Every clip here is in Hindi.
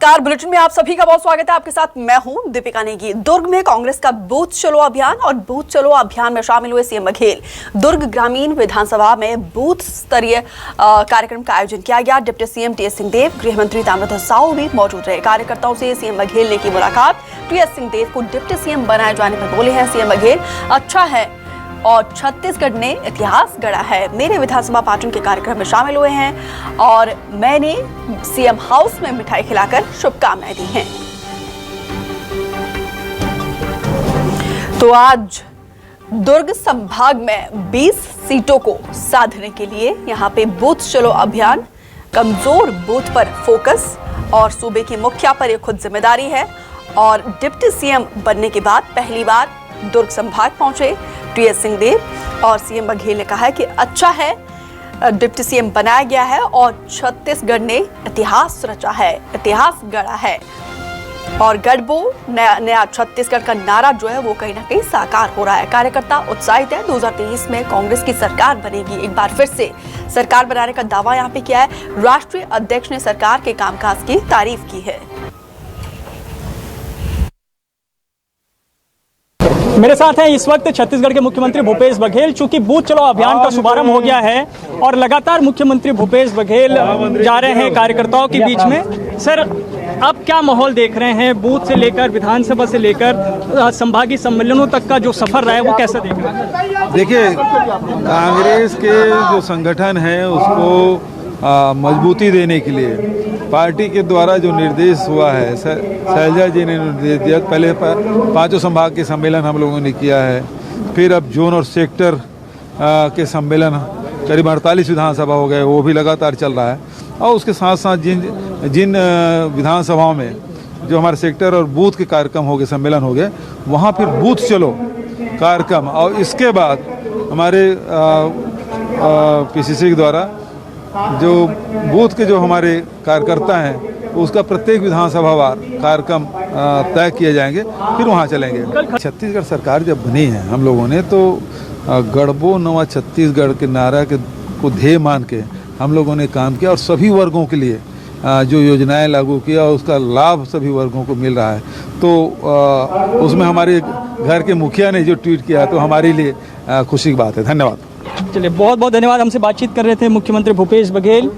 कार बुलेटिन में आप सभी का बहुत स्वागत है। आपके साथ मैं हूं दीपिका नेगी। दुर्ग में कांग्रेस का बूथ चलो अभियान और बूथ चलो अभियान में शामिल हुए सीएम बघेल। दुर्ग ग्रामीण विधानसभा में बूथ स्तरीय कार्यक्रम का आयोजन किया गया। डिप्टी सीएम टीएस सिंहदेव, गृह मंत्री ताम्रध्वज साहू भी मौजूद रहे। कार्यकर्ताओं से सीएम बघेल ने की मुलाकात। टीएस सिंहदेव को डिप्टी सीएम बनाए जाने पर बोले हैं सीएम बघेल, अच्छा है और छत्तीसगढ़ ने इतिहास गढ़ा है। मेरे विधानसभा पार्टी के कार्यक्रम में शामिल हुए हैं और मैंने सीएम हाउस में मिठाई खिलाकर शुभकामनाएं दी हैं। तो आज दुर्ग संभाग में 20 सीटों को साधने के लिए यहां पे बूथ चलो अभियान, कमजोर बूथ पर फोकस और सूबे की मुखिया पर यह खुद जिम्मेदारी है। और डिप्टी सीएम बनने के बाद पहली बार दुर्ग संभाग पहुंचे टीएस सिंहदेव और सीएम बघेल ने कहा है कि अच्छा है डिप्टी सीएम बनाया गया है और छत्तीसगढ़ ने इतिहास रचा है, इतिहास गढ़ा है। और गढ़बो नया छत्तीसगढ़ का नारा जो है वो कहीं ना कहीं साकार हो रहा है। कार्यकर्ता उत्साहित है। 2023 में कांग्रेस की सरकार बनेगी। एक बार फिर से सरकार बनाने का दावा यहाँ पे किया है। राष्ट्रीय अध्यक्ष ने सरकार के कामकाज की तारीफ की है। मेरे साथ हैं इस वक्त छत्तीसगढ़ के मुख्यमंत्री भूपेश बघेल। चूंकि बूथ चलो अभियान का शुभारंभ हो गया है और लगातार मुख्यमंत्री भूपेश बघेल जा रहे हैं कार्यकर्ताओं के बीच में। सर, अब क्या माहौल देख रहे हैं? बूथ से लेकर विधानसभा से लेकर संभागीय सम्मेलनों तक का जो सफर रहा है वो कैसा देख रहे हैं? देखिए, कांग्रेस के जो संगठन है उसको मजबूती देने के लिए पार्टी के द्वारा जो निर्देश हुआ है, शैलजा जी ने निर्देश दिया। पहले 5 संभाग के सम्मेलन हम लोगों ने किया है, फिर अब जोन और सेक्टर के सम्मेलन करीब 48 विधानसभा हो गए, वो भी लगातार चल रहा है। और उसके साथ साथ जिन विधानसभाओं में जो हमारे सेक्टर और बूथ के कार्यक्रम हो गए, सम्मेलन हो गए, वहाँ फिर बूथ चलो कार्यक्रम। और इसके बाद हमारे पीसीसी के द्वारा जो बूथ के जो हमारे कार्यकर्ता हैं उसका प्रत्येक विधानसभा वार कार्यक्रम तय किए जाएंगे, फिर वहाँ चलेंगे। छत्तीसगढ़ सरकार जब बनी है हम लोगों ने तो गढ़बो नवा छत्तीसगढ़ के नारा को ध्येय मान के हम लोगों ने काम किया और सभी वर्गों के लिए जो योजनाएं लागू किया उसका लाभ सभी वर्गों को मिल रहा है। तो उसमें हमारे घर के मुखिया ने जो ट्वीट किया तो हमारे लिए खुशी की बात है। धन्यवाद। चलिए, बहुत बहुत धन्यवाद। हमसे बातचीत कर रहे थे मुख्यमंत्री भूपेश बघेल।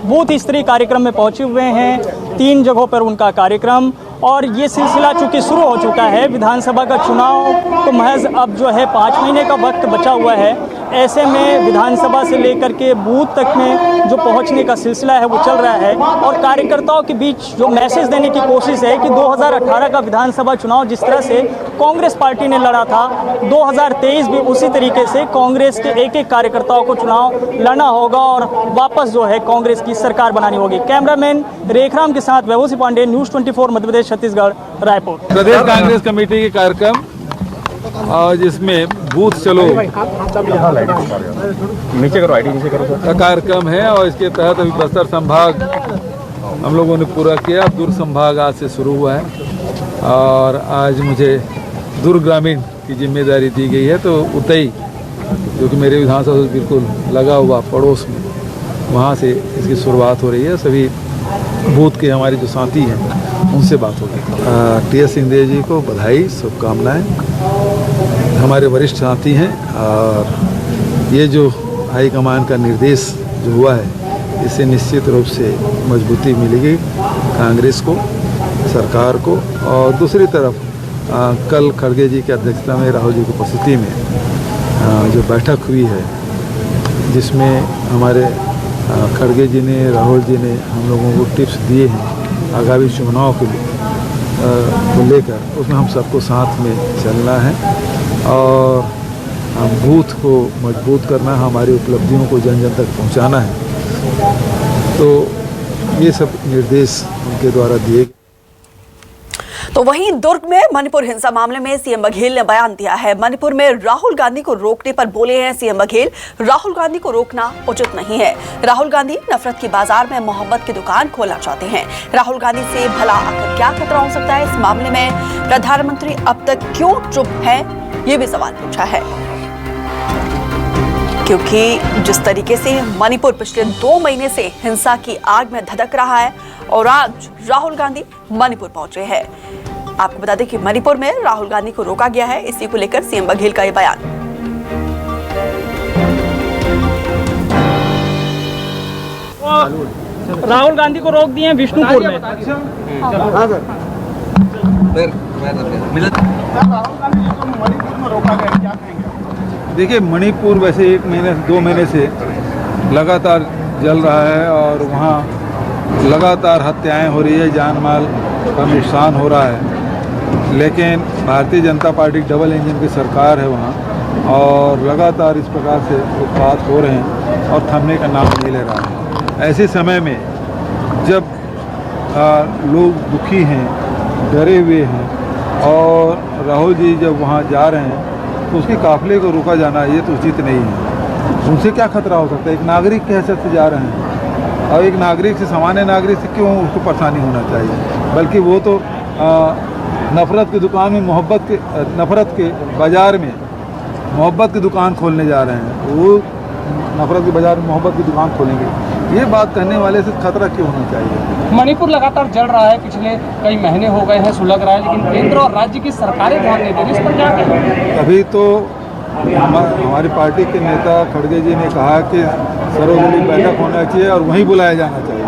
बूथ स्तरीय कार्यक्रम में पहुंचे हुए हैं। 3 जगहों पर उनका कार्यक्रम और ये सिलसिला चूँकि शुरू हो चुका है। विधानसभा का चुनाव तो महज अब जो है 5 महीने का वक्त बचा हुआ है। ऐसे में विधानसभा से लेकर के बूथ तक में जो पहुंचने का सिलसिला है वो चल रहा है और कार्यकर्ताओं के बीच जो मैसेज देने की कोशिश है कि 2018 का विधानसभा चुनाव जिस तरह से कांग्रेस पार्टी ने लड़ा था, 2023 भी उसी तरीके से कांग्रेस के एक एक कार्यकर्ताओं को चुनाव लड़ना होगा और वापस जो है कांग्रेस की सरकार बनानी होगी। कैमरामैन रेखराम के साथ वैभव पांडे, न्यूज़ 24 मध्य प्रदेश, छत्तीसगढ़, रायपुर। प्रदेश कांग्रेस कमेटी के कार्यक्रम और जिसमें बूथ चलो नीचे करो, आईडी नीचे करो का कार्यक्रम है और इसके तहत अभी बस्तर संभाग हम लोगों ने पूरा किया। दुर्ग संभाग आज से शुरू हुआ है और आज मुझे दुर्ग ग्रामीण की जिम्मेदारी दी गई है। तो उतई जो कि मेरे विधानसभा से बिल्कुल लगा हुआ पड़ोस में, वहाँ से इसकी शुरुआत हो रही है। सभी बूथ के हमारे जो साथी हैं उनसे बात होगी। टीएस सिंहदेव जी को बधाई, शुभकामनाएं। हमारे वरिष्ठ साथी हैं और ये जो हाईकमान का निर्देश जो हुआ है इससे निश्चित रूप से मजबूती मिलेगी कांग्रेस को, सरकार को। और दूसरी तरफ कल खड़गे जी की अध्यक्षता में राहुल जी की उपस्थिति में जो बैठक हुई है जिसमें हमारे खड़गे जी ने, राहुल जी ने हम लोगों को टिप्स दिए हैं आगामी चुनाव के लिए को लेकर, उसमें हम सबको साथ में चलना है और बूथ को मजबूत करना, हमारी उपलब्धियों को जन जन तक पहुंचाना है। तो ये सब निर्देश उनके द्वारा दिए। तो वहीं दुर्ग में मणिपुर हिंसा मामले में सीएम बघेल ने बयान दिया है। मणिपुर में राहुल गांधी को रोकने पर बोले हैं सीएम बघेल, राहुल गांधी को रोकना उचित नहीं है। राहुल गांधी नफरत की बाजार में मोहब्बत की दुकान खोलना चाहते हैं। राहुल गांधी से भला आखिर क्या खतरा हो सकता है? इस मामले में प्रधानमंत्री अब तक क्यों चुप है, ये भी सवाल पूछा है। क्योंकि जिस तरीके से मणिपुर पिछले 2 महीने से हिंसा की आग में धधक रहा है और आज राहुल गांधी मणिपुर पहुंचे हैं। आपको बता दें कि मणिपुर में राहुल गांधी को रोका गया है। इसी को लेकर सीएम बघेल का ये बयान। राहुल गांधी को रोक दिए विष्णुपुर में। देखिए, मणिपुर वैसे 1 महीने 2 महीने से लगातार जल रहा है और वहाँ लगातार हत्याएं हो रही है, जान माल का नुकसान हो रहा है। लेकिन Bharatiya Janata party double engine की सरकार है वहाँ और लगातार इस प्रकार से उत्पात हो रहे हैं और थमने का नाम नहीं ले रहा है। ऐसे समय में जब लोग दुखी हैं, डरे हुए हैं और राहुल जी जब वहाँ जा रहे हैं तो उसके काफिले को रोका जाना ये तो उचित नहीं है। उनसे क्या खतरा हो सकता है? एक नागरिक के हैसियत से जा रहे हैं और एक नागरिक से, सामान्य नागरिक से क्यों उसको परेशानी होना चाहिए? बल्कि वो तो नफ़रत की दुकान में नफ़रत के बाज़ार में मोहब्बत की दुकान खोलने जा रहे हैं। वो नफ़रत के बाज़ार में मोहब्बत की दुकान खोलेंगे, ये बात कहने वाले से खतरा क्यों होना चाहिए? मणिपुर लगातार जल रहा है, पिछले कई महीने हो गए हैं, सुलग रहा है, लेकिन केंद्र और राज्य की सरकारें ध्यान नहीं दे रही। इस पर क्या कहें? अभी तो हमारी पार्टी के नेता खड़गे जी ने कहा कि सर्वदलीय बैठक होना चाहिए और वहीं बुलाया जाना चाहिए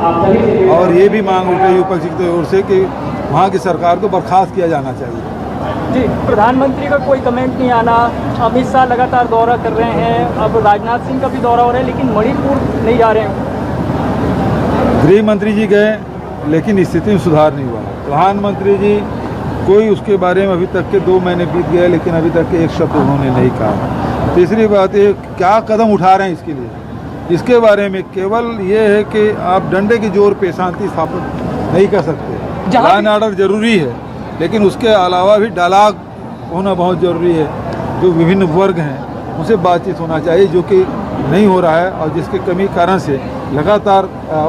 और ये भी मांग उठ रही है विपक्ष की ओर से कि वहाँ की सरकार को बर्खास्त किया जाना चाहिए। जी, प्रधानमंत्री का कोई कमेंट नहीं आना। अमित शाह लगातार दौरा कर रहे हैं, अब राजनाथ सिंह का भी दौरा हो रहा है, लेकिन मणिपुर नहीं जा रहे हैं। गृह मंत्री जी गए लेकिन स्थिति में सुधार नहीं हुआ। प्रधानमंत्री जी कोई उसके बारे में अभी तक के 2 महीने बीत गए लेकिन अभी तक के एक शब्द उन्होंने नहीं कहा। तीसरी बात ये, क्या कदम उठा रहे हैं इसके लिए? इसके बारे में केवल ये है कि आप डंडे के जोर पे शांति स्थापित नहीं कर सकते। लॉ एंड ऑर्डर जरूरी है लेकिन उसके अलावा भी डायलॉग होना बहुत ज़रूरी है। जो विभिन्न वर्ग हैं उनसे बातचीत होना चाहिए, जो कि नहीं हो रहा है और जिसके कमी कारण से लगातार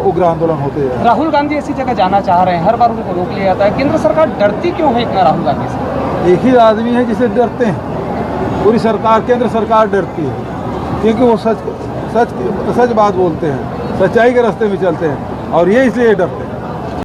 उग्र आंदोलन होते हैं। राहुल गांधी ऐसी जगह जाना चाह रहे हैं, हर बार उनको रोक लिया जाता है। केंद्र सरकार डरती क्यों है इतना राहुल गांधी से? एक ही आदमी है जिसे डरते हैं, पूरी सरकार, केंद्र सरकार डरती है क्योंकि वो सच बात बोलते हैं, सच्चाई के रास्ते में चलते हैं और ये इसलिए डरते हैं।